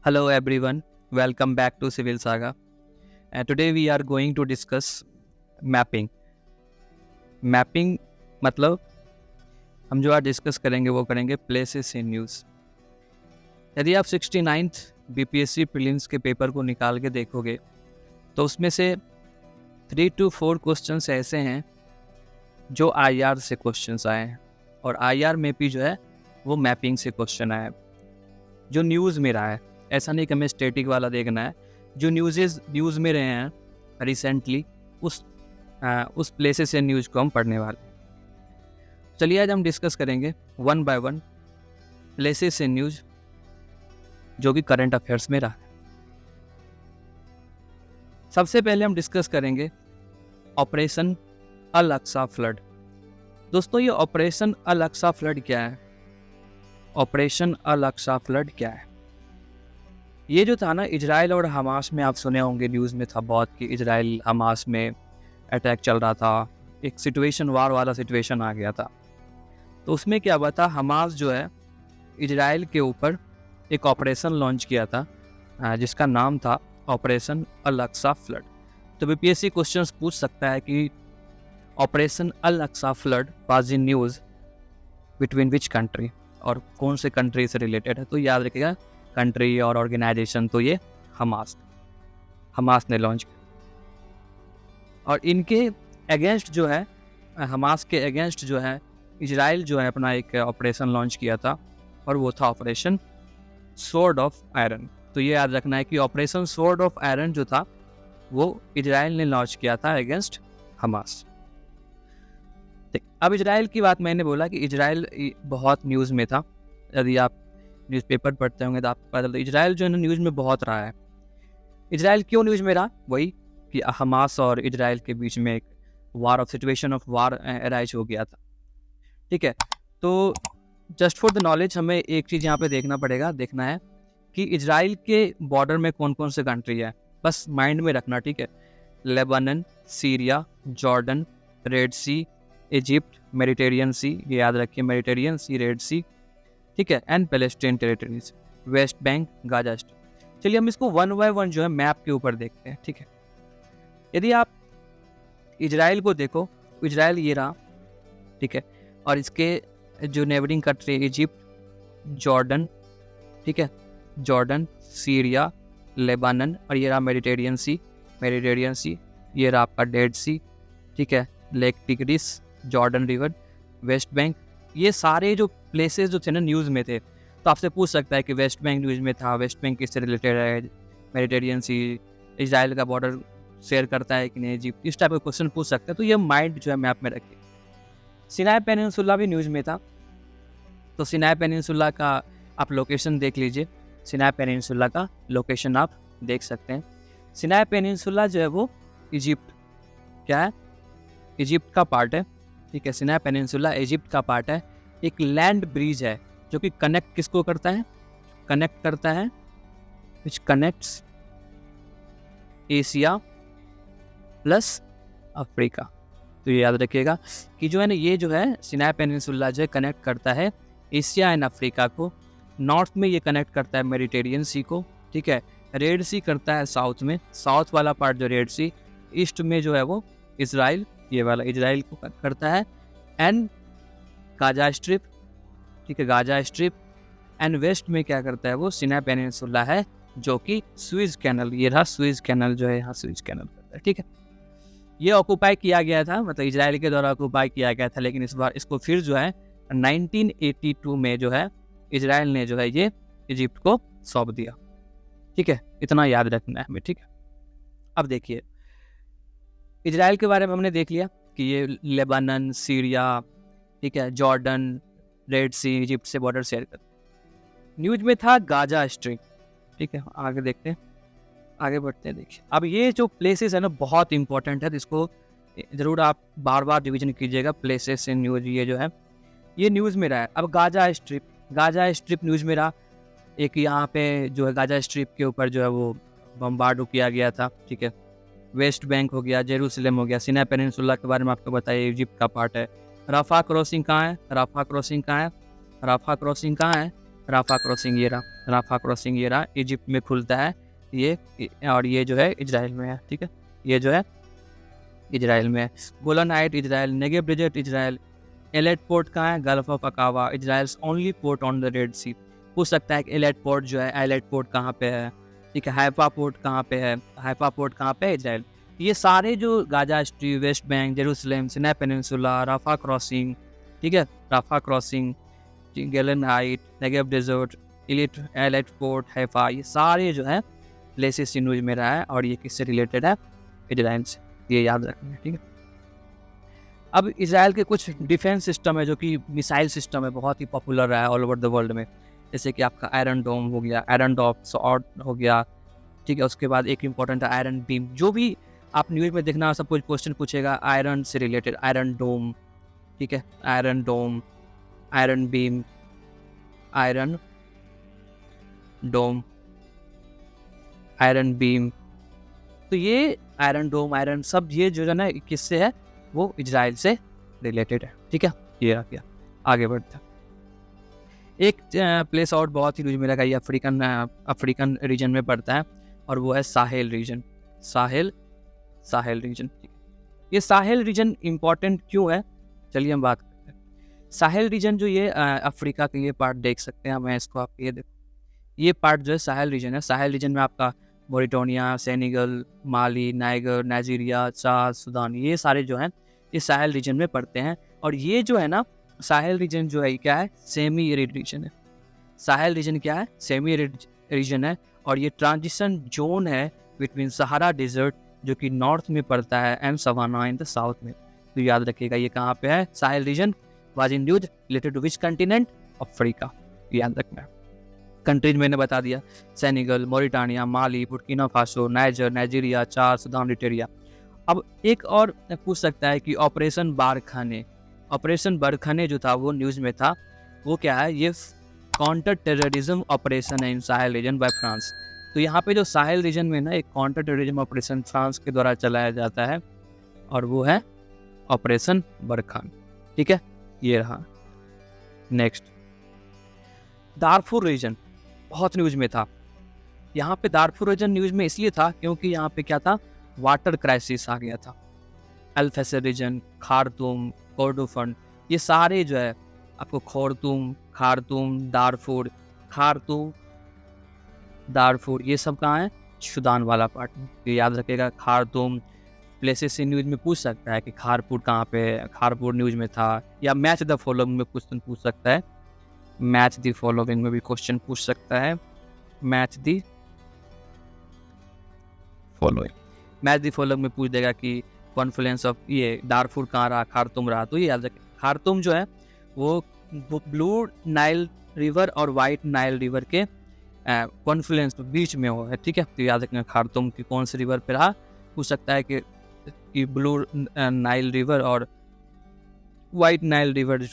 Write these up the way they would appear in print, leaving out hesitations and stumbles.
Hello everyone, welcome back to Civil Saga. And today we are going to discuss mapping. Mapping मतलब हम जो आज discuss करेंगे वो करेंगे प्लेसेस इन न्यूज़. यदि आप 69th बीपीएससी प्रीलिम्स के पेपर को निकाल के देखोगे तो उसमें से 3 to 4 क्वेश्चंस ऐसे हैं जो आईआर से क्वेश्चंस आए हैं और आईआर में भी जो है वो मैपिंग से क्वेश्चन आया है जो न्यूज़ में रहा है. ऐसा नहीं कि हमें स्टैटिक वाला देखना है, जो न्यूज़ में रहे हैं रिसेंटली उस प्लेसेस से न्यूज़ को हम पढ़ने वाले. चलिए आज हम डिस्कस करेंगे वन बाय वन प्लेसेस से न्यूज़ जो कि करंट अफेयर्स में रहा है. सबसे पहले हम डिस्कस करेंगे ऑपरेशन अल अक्सा फ्लड. दोस्तों ये ऑपरेशन अल अक्सा फ्लड क्या है? ऑपरेशन अल अक्सा फ्लड क्या है? ये जो था ना इजराइल और हमास में, आप सुने होंगे न्यूज़ में था बहुत कि इजराइल हमास में अटैक चल रहा था, एक सिचुएशन वार वाला सिचुएशन आ गया था. तो उसमें क्या हुआ था, हमास जो है इजराइल के ऊपर एक ऑपरेशन लॉन्च किया था जिसका नाम था ऑपरेशन अल अक्सा फ्लड. तो बीपीएससी क्वेश्चंस पूछ सकता है कि operation Al Aqsa flood was in news between which country, और कौन से कंट्री से रिलेटेड है. तो याद रखिएगा कंट्री और ऑर्गेनाइजेशन तो ये हमास ने लॉन्च किया. और इनके अगेंस्ट जो है, हमास के अगेंस्ट जो है इजराइल जो है अपना एक ऑपरेशन लॉन्च किया था और वो था ऑपरेशन स्वॉर्ड ऑफ आयरन. तो ये याद रखना है कि ऑपरेशन स्वॉर्ड ऑफ आयरन जो था वो इजराइल ने लॉन्च किया था अगेंस्ट हमास. अब इजराइल की बात मैंने बोला कि इजराइल बहुत न्यूज़ में था. यदि आप न्यूज़पेपर पढ़ते होंगे तो आपको पता चलता है इजराइल जो है ना न्यूज़ में बहुत रहा है. इजराइल क्यों न्यूज़ में रहा? वही कि हमास और इजराइल के बीच में एक सिचुएशन ऑफ वार अराइज हो गया था. ठीक है, तो जस्ट फॉर द नॉलेज हमें एक चीज़ यहाँ पे देखना है कि इजराइल के बॉर्डर में कौन कौन से कंट्री है, बस माइंड में रखना. ठीक है, लेबनान, सीरिया, जॉर्डन, रेड सी, इजिप्ट, मेडिटेरियन सी, ये याद रखिए मेडिटेरियन सी, रेड सी, ठीक है, and Palestine territories, West Bank, Gaza strip. चलिए हम इसको वन बाय वन जो है मैप के ऊपर देखते हैं. ठीक है, यदि आप इजराइल को देखो, इजराइल ये रहा. ठीक है, और इसके जो नेबरिंग कंट्री इजिप्ट, जॉर्डन, ठीक है, जॉर्डन, सीरिया, लेबानन, और ये रहा मेडिटेरियन सी, ये रहा आपका डेड सी, ठीक है, lake tigris, Jordan river, West Bank. ये सारे जो प्लेसेस जो थे ना न्यूज़ में थे. तो आपसे पूछ सकता है कि वेस्ट बैंक न्यूज़ में था, वेस्ट बैंक किससे रिलेटेड है, मेडिटेरियन सी इजराइल का बॉर्डर शेयर करता है कि नहीं, इजिप्ट, इस टाइप का क्वेश्चन पूछ सकता है. तो ये माइंड जो है मैप में रखिए. सिनाई पेनिनसुला भी न्यूज़ में था. तो सिनाई पेनिनसुला का आप लोकेशन देख लीजिए. सिनाई पेनिनसुला का लोकेशन आप देख सकते हैं. सिनाई पेनिनसुला जो है वो इजिप्ट क्या है, इजिप्ट का पार्ट है. ठीक है, सिनाई पेनिनसुला इजिप्ट का पार्ट है. एक लैंड ब्रिज है जो कि कनेक्ट किसको करता है, which connects Asia plus Africa. तो ये याद रखिएगा कि जो है ना ये जो है सिनाई पेनिनसुला जो है कनेक्ट करता है एशिया एंड अफ्रीका को. नॉर्थ में ये कनेक्ट करता है मेडिटेरियन सी को. ठीक है, रेड सी करता है साउथ में, साउथ वाला पार्ट जो रेड सी. ईस्ट में जो है वो इजराइल, ये वाला इजराइल को करता है, एंड गाजा स्ट्रिप. ठीक है, गाजा स्ट्रिप. एंड वेस्ट में क्या करता है वो सिनाई पेनिनसुला है जो कि स्विज कैनल, ये रहा स्विज कैनल जो है यहाँ स्विज कैनल करता है. ठीक है, ये ऑक्यूपाई किया गया था, मतलब इजराइल के द्वारा ऑक्यूपाई किया गया था, लेकिन इस बार इसको फिर जो है 1982 में जो है इजराइल ने जो है ये इजिप्ट को सौंप दिया. ठीक है, इतना याद रखना है हमें. ठीक है, अब देखिए इजराइल के बारे में हमने देख लिया कि ये लेबानन, सीरिया, ठीक है, जॉर्डन, रेड सी, इजिप्ट से बॉर्डर शेयर करते. न्यूज़ में था गाजा स्ट्रिप. ठीक है, आगे देखते हैं, आगे बढ़ते हैं. देखिए अब ये जो प्लेसेस है ना बहुत इंपॉर्टेंट है, इसको ज़रूर आप बार बार रिविजन कीजिएगा. प्लेसेस इन न्यूज़ ये जो है ये न्यूज़ में रहा है. अब गाजा स्ट्रिप न्यूज़ में रहा. एक यहाँ पे जो है गाजा स्ट्रिप के ऊपर जो है वो बम्बार्ड किया गया था. ठीक है, वेस्ट बैंक हो गया, जेरूसलम हो गया. सिनाई पेनिनसुला के बारे में आपको बताइए, इजिप्ट का पार्ट है. राफा क्रॉसिंग कहाँ है, राफा क्रॉसिंग ये रहा इजिप्ट में खुलता है ये, और ये जो है इजराइल में है, ठीक है, ये जो है इजराइल में है। Golan Height Israel, Negev Desert Israel, Eilat port कहाँ है, Gulf of Aqaba, Israel's only port on the Red Sea. पूछ सकता है कि एलेट पोर्ट जो है, एलेट पोर्ट कहाँ पे है, ठीक है, हाइफा पोर्ट कहाँ पे है, हाइफा पोर्ट कहाँ पे है, इजराइल। ये सारे जो Gaza street, West Bank, Jerusalem, Sinai Peninsula, Rafah crossing, ठीक है, Rafah crossing, Golan Height, Negev Desert, Eilat port, Haifa, ये सारे जो है प्लेसेस न्यूज में रहा है, और ये किससे रिलेटेड है, इजराइल से, ये याद रखना है, ठीक है। अब इजराइल के कुछ डिफेंस सिस्टम है जो कि मिसाइल सिस्टम है, बहुत ही पॉपुलर रहा है ऑल ओवर द वर्ल्ड में, जैसे कि आपका आयरन डोम हो गया, आयरन डॉम सॉर्ड हो गया, ठीक है। उसके बाद एक इम्पॉर्टेंट है आयरन बीम। जो भी आप न्यूज़ में देखना सब कुछ क्वेश्चन पूछेगा आयरन से रिलेटेड, आयरन डोम, ठीक है, आयरन डोम, आयरन बीम, आयरन डोम, आयरन बीम, तो ये आयरन डोम, आयरन सब ये जो है ना किससे है, वो इजराइल से रिलेटेड है, ठीक है। ये आ गया, आगे बढ़ते हैं। एक प्लेस और बहुत ही न्यूज में लगा, ये अफ्रीकन रीजन में पड़ता है, और वो है साहेल रीजन, साहेल रीजन। ये साहेल रीजन इम्पॉर्टेंट क्यों है, चलिए हम बात करते हैं। साहेल रीजन जो ये अफ्रीका का ये पार्ट देख सकते हैं, मैं इसको आप ये देखो, ये पार्ट जो है साहेल रीजन है। साहेल रीजन में आपका मोरिटानिया, सेनेगल, माली, नाइगर, नाइजीरिया, चाद, सूडान, ये सारे जो हैं ये साहेल रीजन में पड़ते हैं। और ये जो है ना साहेल रीजन जो है क्या है, सेमी एरिड रीजन है। साहेल रीजन क्या है, सेमी एरिड रीजन है, और ये ट्रांजिशन जोन है बिटवीन सहारा डेजर्ट जो कि नॉर्थ में पड़ता है and savanna in the south में। तो याद रखिएगा ये कहाँ पे है, Sahel region was in used related to which continent, Africa, याद रखना है। कंट्रीज मैंने बता दिया, Senegal, Mauritania, Mali, Burkina Faso, Niger, Nigeria, Chad, Sudan, Eritrea. अब एक और पूछ सकता है कि ऑपरेशन बारखाने, ऑपरेशन बारखाने जो था वो न्यूज़ में था, वो क्या है, ये काउंटर टेररिज्म ऑपरेशन है इन साहेल रीजन बाय फ्रांस। तो यहाँ पे जो साहेल रीजन में ना एक काउंटर टेररिज्म ऑपरेशन फ्रांस के द्वारा चलाया जाता है, और वो है ऑपरेशन बरखान, ठीक है, ये रहा। नेक्स्ट, दारफुर रीजन बहुत न्यूज़ में था। यहाँ पे दारफुर रीजन न्यूज़ में इसलिए था क्योंकि यहाँ पे क्या था, वाटर क्राइसिस आ गया था। अल-फसर रीजन, खार्तूम, कोर्डोफन, ये सारे जो है आपको खार्तूम, दारफुर, ये सब कहाँ है, सूडान वाला पार्ट में। ये याद रखिएगा, खार्तूम प्लेसेस से न्यूज़ में पूछ सकता है कि खारपुर कहाँ पे है, खारपुर न्यूज़ में था, या मैच द फॉलोइंग में क्वेश्चन पूछ सकता है, मैच द फॉलोइंग में भी क्वेश्चन पूछ सकता है, मैच द फॉलोइंग में पूछ देगा कि कॉन्फ्लुएंस ऑफ ये दारफुर कहाँ रहा, खार्तूम रहा। तो ये याद रखें, खार्तूम जो है वो ब्लू नाइल रिवर और वाइट नाइल रिवर के कॉन्फ्लुएंस बीच में हो है, ठीक है। तो याद रखना खार्तूम की कौन सी रिवर पे रहा, पूछ सकता है कि ब्लू नाइल रिवर और वाइट नाइल रिवर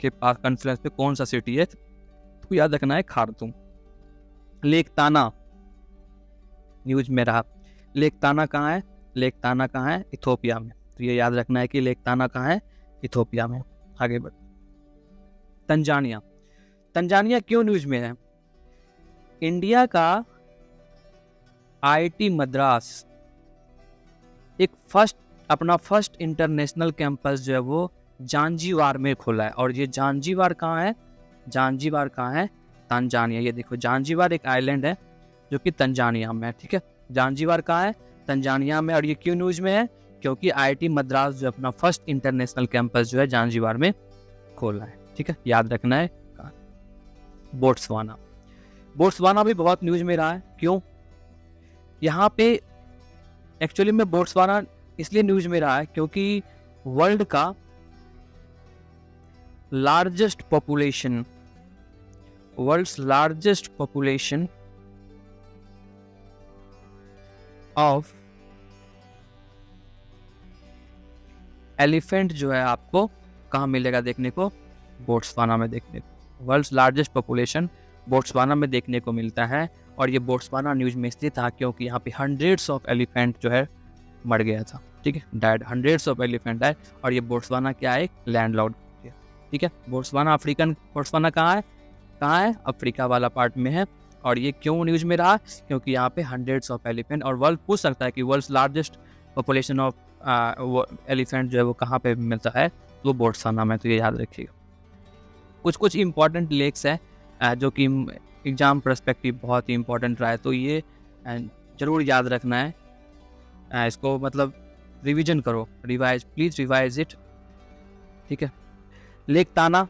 के पास कॉन्फ्लुएंस पे कौन सा सिटी है, तो याद रखना है खार्तूम। लेक ताना न्यूज में रहा, लेक ताना कहाँ है, लेक ताना कहाँ है, इथोपिया में। तो ये याद रखना है कि लेक ताना कहाँ है, इथोपिया में। आगे बढ़, तंजानिया क्यों न्यूज में है, इंडिया का आईआईटी मद्रास एक अपना फर्स्ट इंटरनेशनल कैंपस जो है वो जांजीबार में खोला है। और ये जांजीबार कहाँ है, तंजानिया। ये देखो जांजीबार एक आइलैंड है जो कि तंजानिया में है, ठीक है। जांजीबार कहाँ है, तंजानिया में। और ये क्यों न्यूज में है, क्योंकि आईआईटी मद्रास जो अपना फर्स्ट इंटरनेशनल कैंपस जो है जांजीबार में खोला है, ठीक है, याद रखना है। बोट्सवाना भी बहुत न्यूज में रहा है, क्यों, यहाँ पे एक्चुअली में बोट्सवाना इसलिए न्यूज में रहा है क्योंकि वर्ल्ड का लार्जेस्ट पॉपुलेशन ऑफ एलिफेंट जो है आपको कहाँ मिलेगा देखने को, बोट्सवाना में देखने को। वर्ल्ड्स लार्जेस्ट पॉपुलेशन बोट्सवाना में देखने को मिलता है। और ये बोट्सवाना न्यूज में इसलिए था क्योंकि यहाँ पे हंड्रेड्स ऑफ एलिफेंट जो है मर गया था, ठीक है, died, hundreds of elephant died. और ये बोट्सवाना क्या है, एक लैंडलॉर्ड, ठीक है। बोट्सवाना कहाँ है, कहाँ है? अफ्रीका वाला पार्ट में है। और ये क्यों न्यूज़ में रहा? क्योंकि यहाँ पे हंड्रेड्स ऑफ एलिफेंट, और वर्ल्ड पूछ सकता है कि world's largest population of elephant जो है वो कहाँ पे मिलता है, वो बोट्सवाना में, तो ये याद रखिएगा। कुछ इंपॉर्टेंट लेक्स हैं जो कि एग्जाम पर्सपेक्टिव बहुत ही इंपॉर्टेंट रहा है, तो ये ज़रूर याद रखना है। इसको मतलब रिवीजन करो, प्लीज़ रिवाइज इट, ठीक है। लेक ताना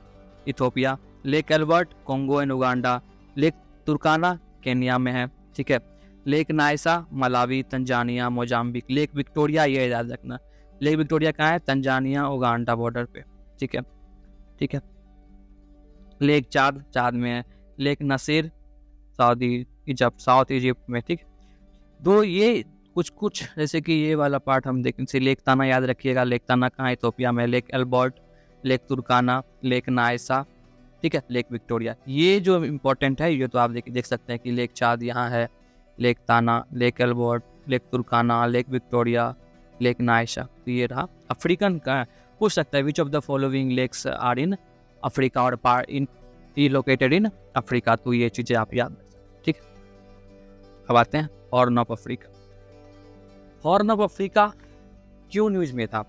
Ethiopia, lake Albert Congo and Uganda, lake तुर्काना Kenya में है, ठीक है। Lake Naisa Malawi Tanzania Mozambique, lake Victoria ये याद रखना, लेक विक्टोरिया कहाँ है? तंजानिया उगांडा बॉर्डर पे, ठीक है। लेक चाद में है, लेक नसीर साउथ इजिप्ट में, ठीक। दो ये कुछ जैसे कि ये वाला पार्ट हम देखें, से लेक ताना याद रखिएगा, लेक ताना कहाँ? इथोपिया में। Lake Albert, Lake Turkana, lake Naisa, ठीक है, लेक विक्टोरिया, ये जो इम्पोर्टेंट है, ये तो आप देख सकते हैं कि लेक चाद यहाँ है, Lake Tana, Lake Albert, Lake Turkana, Lake Victoria, Lake Nyasa, तो ये रहा। अफ्रीकन का पूछ सकता है which of the following lakes are in Africa और part in located in Africa, तो ये चीज़ें आप याद रख सकते हैं, ठीक है। अब आते हैं horn of Africa. Horn of Africa क्यों न्यूज़ में था?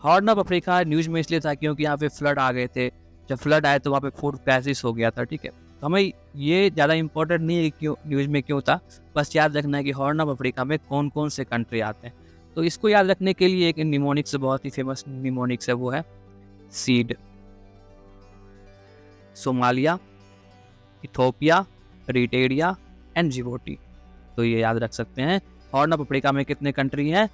हॉर्न ऑफ अफ्रीका न्यूज़ में इसलिए था क्योंकि यहाँ पे फ्लड आ गए थे। जब फ्लड आए तो वहाँ पे फूड क्राइसिस हो गया था, ठीक है। तो हमें ये ज़्यादा इंपॉर्टेंट नहीं है क्यों न्यूज़ में क्यों था, बस याद रखना है कि हॉर्न ऑफ अफ्रीका में कौन कौन से कंट्री आते हैं। तो इसको याद रखने के लिए एक निमोनिक्स, बहुत ही फेमस निमोनिक्स है, वो है seed. Somalia, Ethiopia, Eritrea and Djibouti, तो ये याद रख सकते हैं। हॉर्न ऑफ अफ्रीका में कितने कंट्री हैं?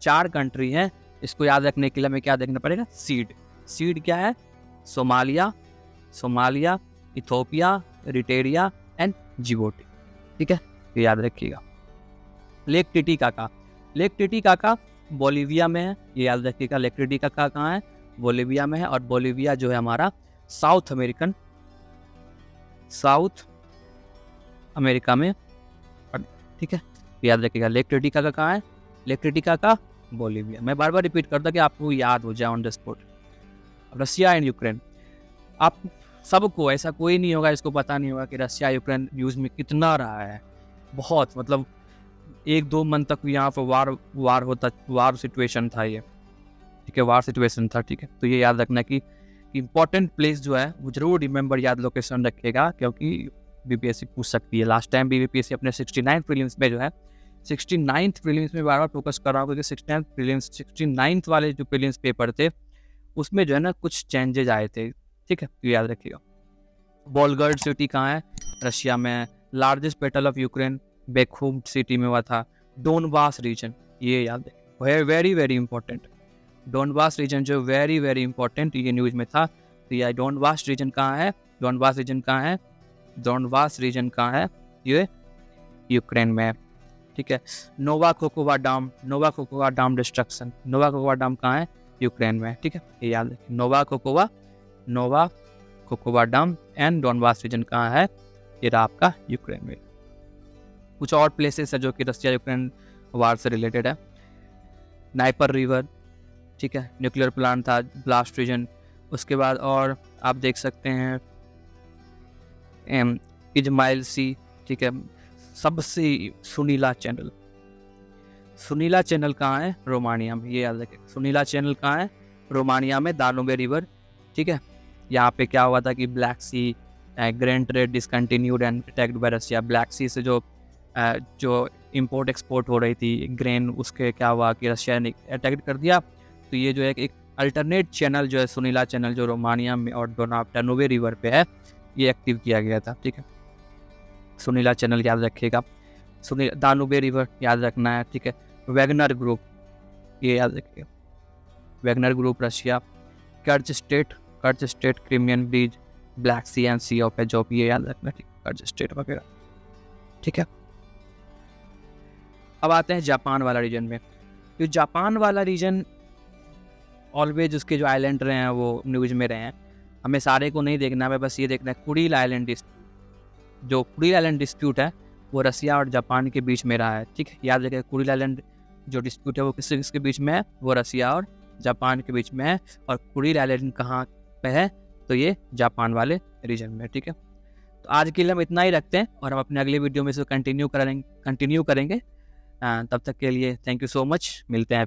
4 कंट्री हैं। इसको याद रखने के लिए हमें क्या देखना पड़ेगा? सीड क्या है? Somalia, Ethiopia, Eritrea and Djibouti, ठीक है, ये याद रखिएगा। लेक टिटिकाका बोलिविया में है, ये याद रखिएगा। लेक टिटिकाका कहाँ है? बोलिविया में है, और बोलिविया जो है हमारा साउथ अमेरिका में, ठीक है, याद रखिएगा। लेक टिटिकाका कहाँ है? Lake Titicaca Bolivia. मैं बार बार रिपीट करता कि आपको याद हो जाए on the spot. Russia and Ukraine, आप सबको, ऐसा कोई नहीं होगा इसको पता नहीं होगा कि रशिया यूक्रेन न्यूज़ में कितना रहा है, बहुत, मतलब 1-2 मंथ तक यहाँ पर वार सिचुएशन था ये, ठीक है, वार सिचुएशन था, ठीक है। तो ये याद रखना कि इंपॉर्टेंट प्लेस जो है वो जरूर रिमेंबर, याद लोकेशन रखिएगा, क्योंकि बीपीएससी पूछ सकती है। लास्ट टाइम भी बीपीएससी अपने 69th प्रीलिम्स में जो है, 69th प्रीलिम्स में बार फोकस कर रहा हूँ, क्योंकि 69th वाले जो प्रीलिम्स पेपर थे उसमें जो है ना कुछ चेंजेज आए थे, ठीक है, तो याद रखिएगा। बोलगर्ड सिटी कहाँ है? रशिया में। Largest battle of Ukraine Bakhmut city में हुआ था। डोनबास रीजन, ये याद रखिए, very very important. Donbas region जो वेरी वेरी इंपॉर्टेंट, ये न्यूज़ में था। तो ये डोनबास रीजन कहाँ है? डोनबास रीजन कहाँ है? ये यूक्रेन में है, ठीक है। नोवा कोकोवा डाम डिस्ट्रक्शन, नोवा कोकोवा डाम कहाँ है? यूक्रेन में, ठीक है, ये याद रखिए। नोवा कोकोवा डाम एंड डोनबास रीजन कहाँ है? ये रहा आपका यूक्रेन में। कुछ और प्लेसेस है जो कि रशिया यूक्रेन वार से रिलेटेड है। नाइपर रिवर, ठीक है, न्यूक्लियर प्लांट था, ब्लास्ट रीजन। उसके बाद और आप देख सकते हैं इजमाइल सी, ठीक है। सबसे सुनीला चैनल कहाँ है? रोमानिया में, ये याद रखें। सुनीला चैनल कहाँ है? रोमानिया में, दानुबे रिवर, ठीक है। यहाँ पे क्या हुआ था कि Black Sea grain trade discontinued and attacked by Russia. Black Sea से जो इंपोर्ट एक्सपोर्ट हो रही थी ग्रेन, उसके क्या हुआ कि रशिया ने अटैक कर दिया। तो ये जो है एक अल्टरनेट चैनल जो है, सुनीला चैनल, जो रोमानिया में और दानुबे रिवर पे है, ये एक्टिव किया गया था, ठीक है। सुनीला चैनल याद रखिएगा। दानुबे रिवर याद रखना है, ठीक है। वैगनर ग्रुप, ये याद रखिएगा। Wagner group Russia. Kerch Strait, Crimean bridge, Black Sea and Sea of Azov, ये याद रखना, ठीक, कर्ज स्टेट वगैरह, ठीक है। अब आते हैं जापान वाला रीजन में। तो जापान वाला रीजन ऑलवेज उसके जो आइलैंड रहे हैं वो न्यूज़ में रहे हैं। हमें सारे को नहीं देखना है, बस ये देखना है कुरिल आइलैंड डिस्प्यूट। जो कुरिल आइलैंड डिस्प्यूट है वो रसिया और जापान के बीच में रहा है, ठीक है, याद रखिए। कुरिल आइलैंड जो डिस्प्यूट है वो किसके बीच में है? वो रसिया और जापान के बीच में है। और कुरिल आइलैंड कहाँ पे है? तो ये जापान वाले रीजन में, ठीक है। तो आज के लिए हम इतना ही रखते हैं और हम अपने अगले वीडियो में इसे कंटिन्यू करेंगे। तब तक के लिए थैंक यू सो मच, मिलते हैं।